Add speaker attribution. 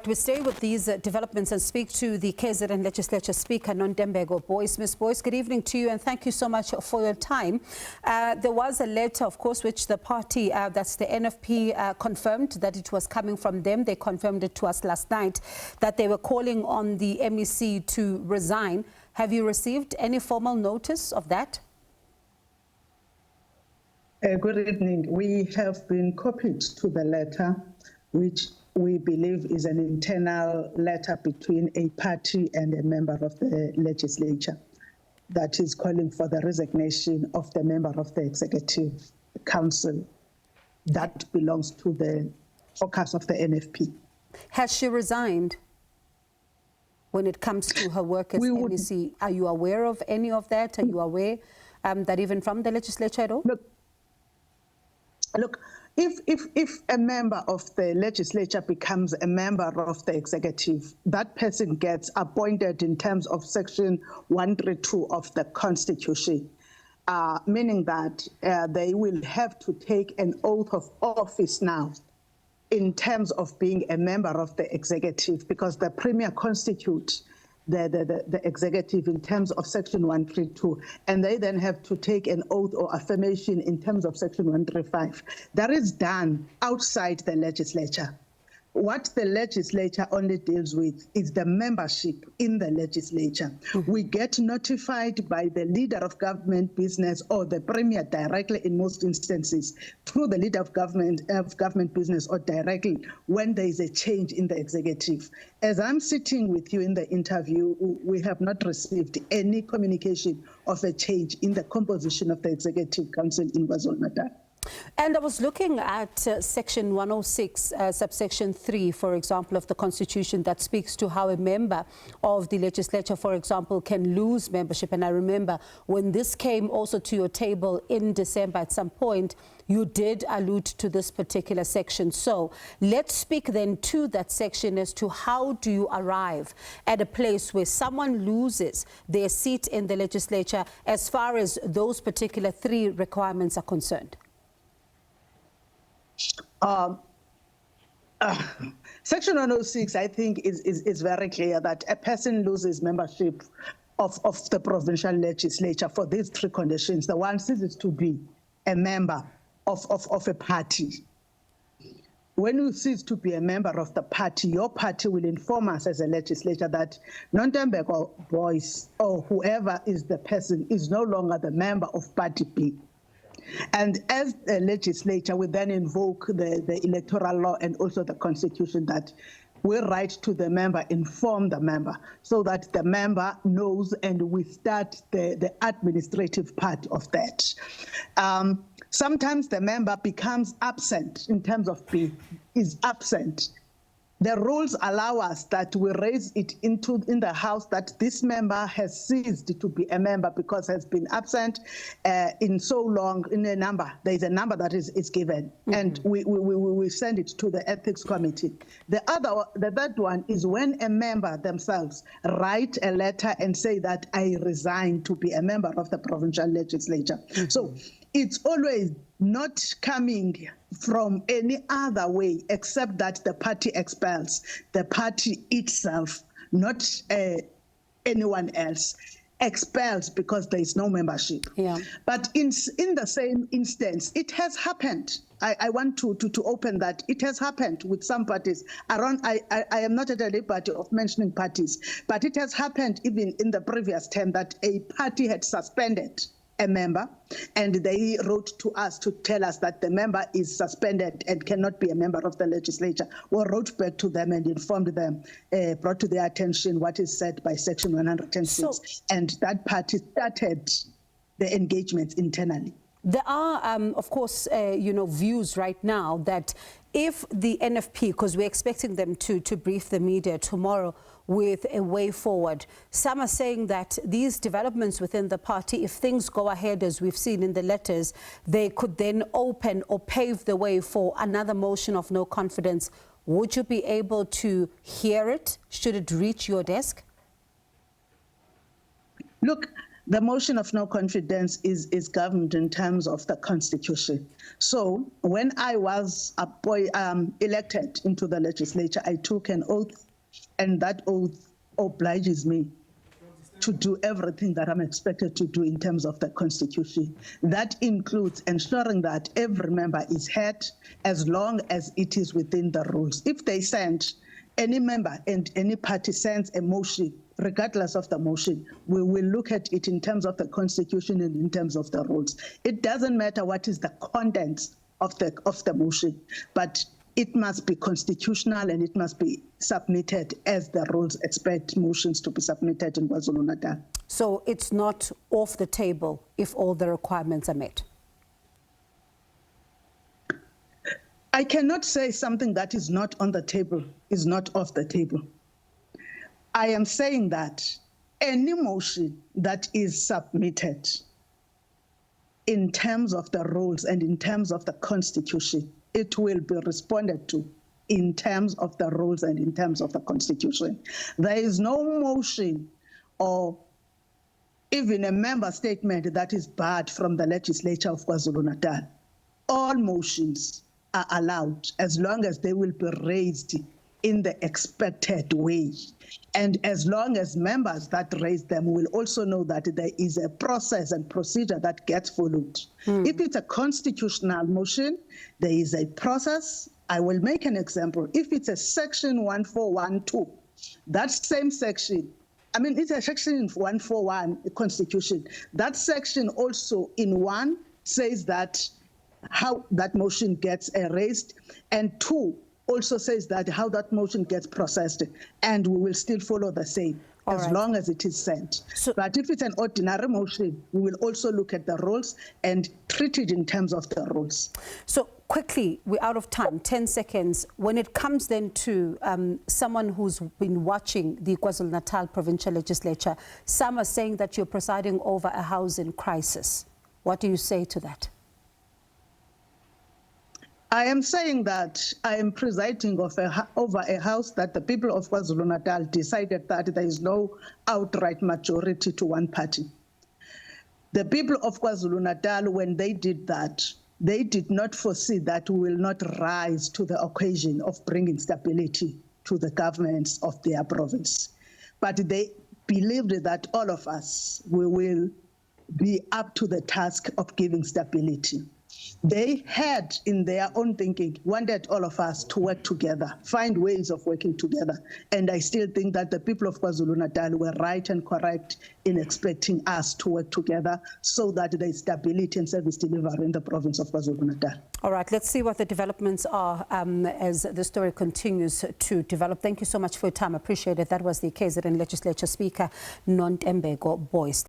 Speaker 1: We stay with these developments and speak to the KZN Legislature Speaker, Nontembeko Boyce. Ms. Boyce, good evening to you and thank you so much for your time. There was a letter, of course, which the party, that's the NFP, confirmed that it was coming from them. They confirmed it to us last night that they were calling on the MEC to resign. Have you received any formal notice of that?
Speaker 2: Good evening. We have been copied to the letter, which we believe is an internal letter between a party and a member of the legislature that is calling for the resignation of the member of the executive council that belongs to the focus of the NFP.
Speaker 1: Has she resigned when it comes to her work as MEC? Are you aware of any of that? Are you aware that even from the legislature at all?
Speaker 2: Look, if a member of the legislature becomes a member of the executive, that person gets appointed in terms of Section 132 of the Constitution, meaning that they will have to take an oath of office now in terms of being a member of the executive, because the Premier constitutes the executive in terms of Section 132, and they then have to take an oath or affirmation in terms of Section 135. That is done outside the legislature. What the legislature only deals with is the membership in the legislature. We get notified by the leader of government business or the Premier directly in most instances through the leader of government business or directly when there is a change in the executive. As I'm sitting with you in the interview, we have not received any communication of a change in the composition of the executive council in KwaZulu-Natal.
Speaker 1: And I was looking at Section 106, subsection 3, for example, of the Constitution that speaks to how a member of the legislature, for example, can lose membership. And I remember when this came also to your table in December at some point, you did allude to this particular section. So let's speak then to that section as to how do you arrive at a place where someone loses their seat in the legislature as far as those particular three requirements are concerned.
Speaker 2: Section 106, I think, is very clear that a person loses membership of the provincial legislature for these three conditions. The one ceases to be a member of a party. When you cease to be a member of the party, your party will inform us as a legislature that Nontembeko Boyce or whoever is the person is no longer the member of Party B. And as a legislature, we then invoke the electoral law and also the Constitution that we write to the member, inform the member, so that the member knows and we start the administrative part of that. Sometimes the member becomes absent in terms of is absent. The rules allow us that we raise it in the House that this member has ceased to be a member because has been absent in so long in a number. There is a number that is given, and we send it to the Ethics Committee. The third one is when a member themselves write a letter and say that I resign to be a member of the provincial legislature. So it's always not coming from any other way except that the party expels the party itself, not anyone else expels because there is no membership. Yeah. But in the same instance, it has happened. I want to open that. It has happened with some parties. I am not at a liberty of mentioning parties, but it has happened even in the previous term that a party had suspended a member, and they wrote to us to tell us that the member is suspended and cannot be a member of the legislature. We wrote back to them and informed them, brought to their attention what is said by Section 106, and that party started the engagements internally.
Speaker 1: There are, of course, views right now that if the NFP, because we're expecting them to brief the media tomorrow with a way forward, some are saying that these developments within the party, if things go ahead as we've seen in the letters, they could then open or pave the way for another motion of no confidence. Would you be able to hear it should it reach your desk?
Speaker 2: Look, The motion of no confidence is governed in terms of the Constitution. So when I was elected into the legislature, I took an oath, and that oath obliges me to do everything that I'm expected to do in terms of the Constitution. That includes ensuring that every member is heard as long as it is within the rules. If they send, any member and any party sends a motion, regardless of the motion, we will look at it in terms of the Constitution and in terms of the rules. It doesn't matter what is the content of the motion, but it must be constitutional and it must be submitted as the rules expect motions to be submitted in KwaZulu-Natal.
Speaker 1: So it's not off the table if all the requirements are met?
Speaker 2: I cannot say something that is not on the table is not off the table. I am saying that any motion that is submitted in terms of the rules and in terms of the Constitution, it will be responded to in terms of the rules and in terms of the Constitution. There is no motion or even a member statement that is barred from the legislature of KwaZulu-Natal. All motions are allowed as long as they will be raised in the expected way. And as long as members that raise them will also know that there is a process and procedure that gets followed. If it's a constitutional motion, there is a process. I will make an example. If it's a section 1412, that same section, I mean, it's a section 141 Constitution. That section also in 1 says that how that motion gets raised, and 2 also says that how that motion gets processed, and we will still follow the same as long as it is sent. But if it's an ordinary motion, we will also look at the rules and treat it in terms of the rules.
Speaker 1: So quickly, we're out of time, 10 seconds. When it comes then to someone who's been watching the KwaZulu-Natal Provincial Legislature, some are saying that you're presiding over a housing crisis. What do you say to that?
Speaker 2: I am saying that I am presiding over a house that the people of KwaZulu-Natal decided that there is no outright majority to one party. The people of KwaZulu-Natal, when they did that, they did not foresee that we will not rise to the occasion of bringing stability to the governments of their province. But they believed that all of us, we will be up to the task of giving stability. They had, in their own thinking, wanted all of us to work together, find ways of working together. And I still think that the people of KwaZulu-Natal were right and correct in expecting us to work together so that there is stability and service delivery in the province of KwaZulu-Natal.
Speaker 1: All right, let's see what the developments are as the story continues to develop. Thank you so much for your time. Appreciate it. That was the KZN Legislature Speaker, Nontembeko Boyce.